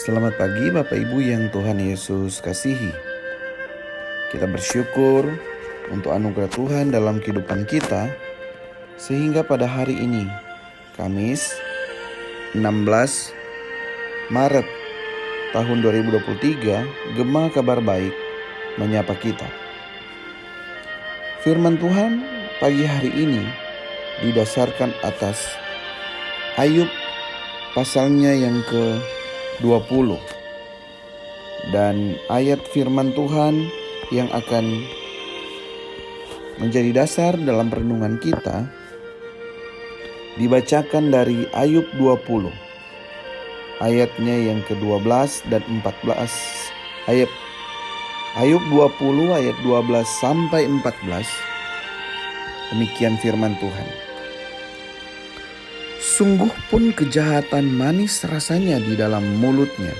Selamat pagi Bapak Ibu yang Tuhan Yesus kasihi. Kita bersyukur untuk anugerah Tuhan dalam kehidupan kita, sehingga pada hari ini, Kamis 16 Maret tahun 2023, Gema Kabar Baik menyapa kita. Firman Tuhan pagi hari ini didasarkan atas Ayub pasalnya yang ke-20 dan ayat firman Tuhan yang akan menjadi dasar dalam renungan kita dibacakan dari Ayub 20 ayatnya yang ke-12 dan 14. Ayub 20 ayat 12 sampai 14. Demikian firman Tuhan. Sungguh pun kejahatan manis rasanya di dalam mulutnya,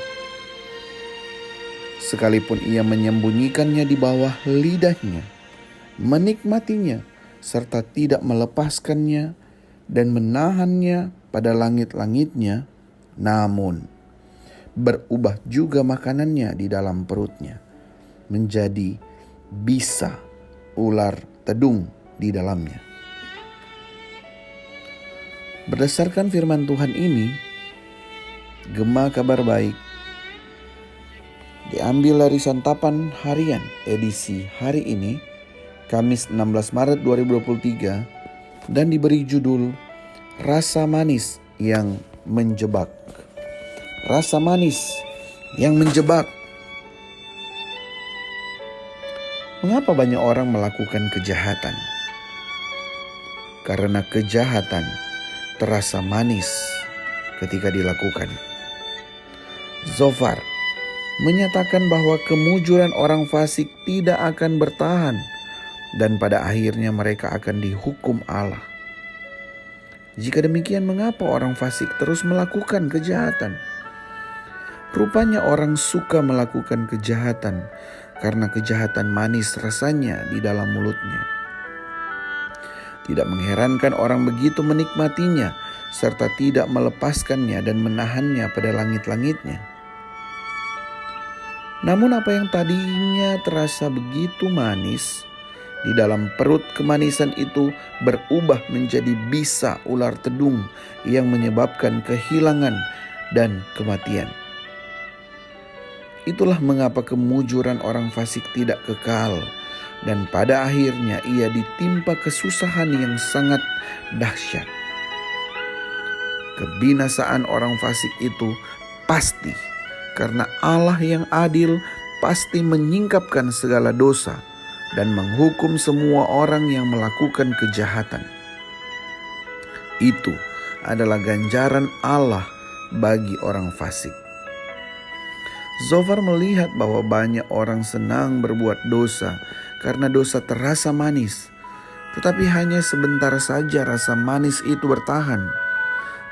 sekalipun ia menyembunyikannya di bawah lidahnya, menikmatinya serta tidak melepaskannya dan menahannya pada langit-langitnya, namun berubah juga makanannya di dalam perutnya, menjadi bisa ular tedung di dalamnya. Berdasarkan firman Tuhan ini, Gema Kabar Baik diambil dari Santapan Harian edisi hari ini, Kamis 16 Maret 2023, dan diberi judul Rasa Manis yang Menjebak. Rasa manis yang menjebak. Mengapa banyak orang melakukan kejahatan? Karena kejahatan terasa manis ketika dilakukan. Zofar menyatakan bahwa kemujuran orang fasik tidak akan bertahan dan pada akhirnya mereka akan dihukum Allah. Jika demikian, mengapa orang fasik terus melakukan kejahatan? Rupanya orang suka melakukan kejahatan karena kejahatan manis rasanya di dalam mulutnya. Tidak mengherankan orang begitu menikmatinya serta tidak melepaskannya dan menahannya pada langit-langitnya. Namun apa yang tadinya terasa begitu manis, di dalam perut kemanisan itu berubah menjadi bisa ular tedung yang menyebabkan kehilangan dan kematian. Itulah mengapa kemujuran orang fasik tidak kekal, dan pada akhirnya ia ditimpa kesusahan yang sangat dahsyat. Kebinasaan orang fasik itu pasti, karena Allah yang adil pasti menyingkapkan segala dosa dan menghukum semua orang yang melakukan kejahatan. Itu adalah ganjaran Allah bagi orang fasik. Zofar melihat bahwa banyak orang senang berbuat dosa karena dosa terasa manis, tetapi hanya sebentar saja rasa manis itu bertahan,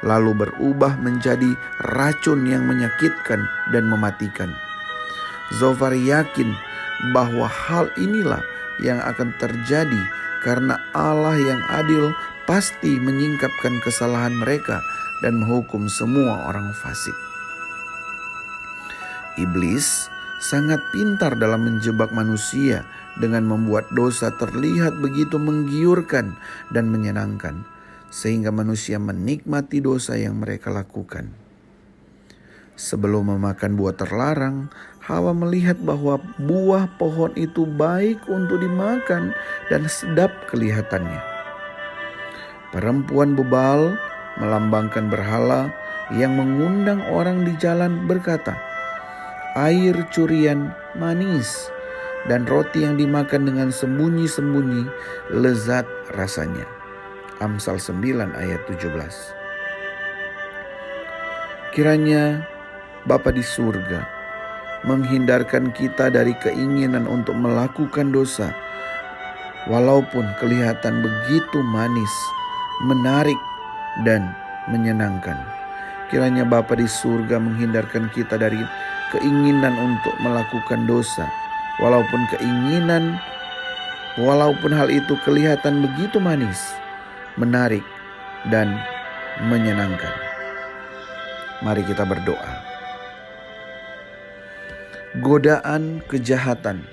lalu berubah menjadi racun yang menyakitkan dan mematikan. Zofar yakin bahwa hal inilah yang akan terjadi karena Allah yang adil pasti menyingkapkan kesalahan mereka dan menghukum semua orang fasik. Iblis sangat pintar dalam menjebak manusia dengan membuat dosa terlihat begitu menggiurkan dan menyenangkan, sehingga manusia menikmati dosa yang mereka lakukan. Sebelum memakan buah terlarang, Hawa melihat bahwa buah pohon itu baik untuk dimakan dan sedap kelihatannya. Perempuan bebal melambangkan berhala yang mengundang orang di jalan berkata, "Air curian manis dan roti yang dimakan dengan sembunyi-sembunyi lezat rasanya." Amsal 9 ayat 17. Kiranya Bapa di surga menghindarkan kita dari keinginan untuk melakukan dosa, walaupun kelihatan begitu manis, menarik, dan menyenangkan. Kiranya Bapa di surga menghindarkan kita dari keinginan untuk melakukan dosa, walaupun hal itu kelihatan begitu manis, menarik, dan menyenangkan. Mari kita berdoa. godaan kejahatan,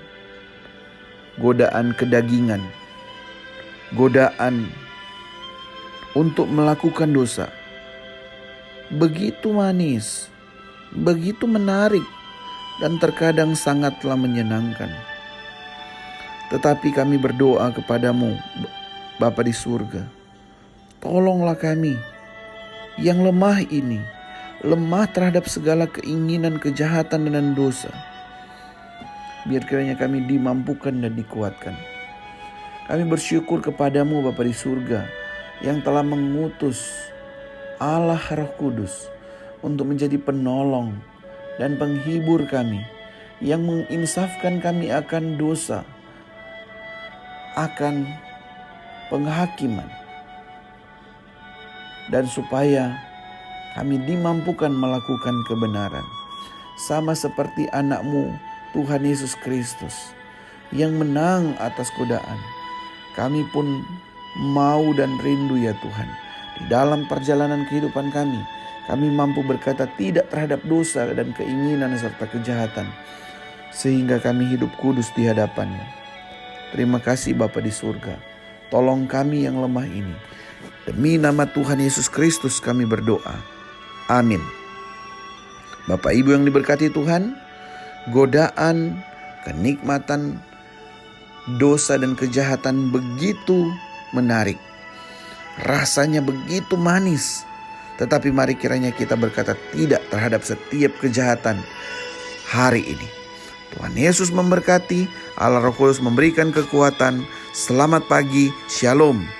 godaan kedagingan, godaan untuk melakukan dosa begitu manis, begitu menarik, dan terkadang sangatlah menyenangkan. Tetapi kami berdoa kepadamu, Bapa di surga, tolonglah kami yang lemah ini, lemah terhadap segala keinginan kejahatan dan dosa. Biar kiranya kami dimampukan dan dikuatkan. Kami bersyukur kepadamu Bapa di surga yang telah mengutus Allah Roh Kudus untuk menjadi penolong dan penghibur kami, yang menginsafkan kami akan dosa, akan penghakiman, dan supaya kami dimampukan melakukan kebenaran, sama seperti anak-Mu Tuhan Yesus Kristus yang menang atas godaan. Kami pun mau dan rindu ya Tuhan, di dalam perjalanan kehidupan kami mampu berkata tidak terhadap dosa dan keinginan serta kejahatan, sehingga kami hidup kudus di hadapan-Mu. Terima kasih Bapa di surga, tolong kami yang lemah ini. Demi nama Tuhan Yesus Kristus kami berdoa. Amin. Bapak Ibu yang diberkati Tuhan, godaan, kenikmatan, dosa dan kejahatan begitu menarik. Rasanya begitu manis. Tetapi mari kiranya kita berkata tidak terhadap setiap kejahatan hari ini. Tuhan Yesus memberkati, Allah Roh Kudus memberikan kekuatan. Selamat pagi, Shalom.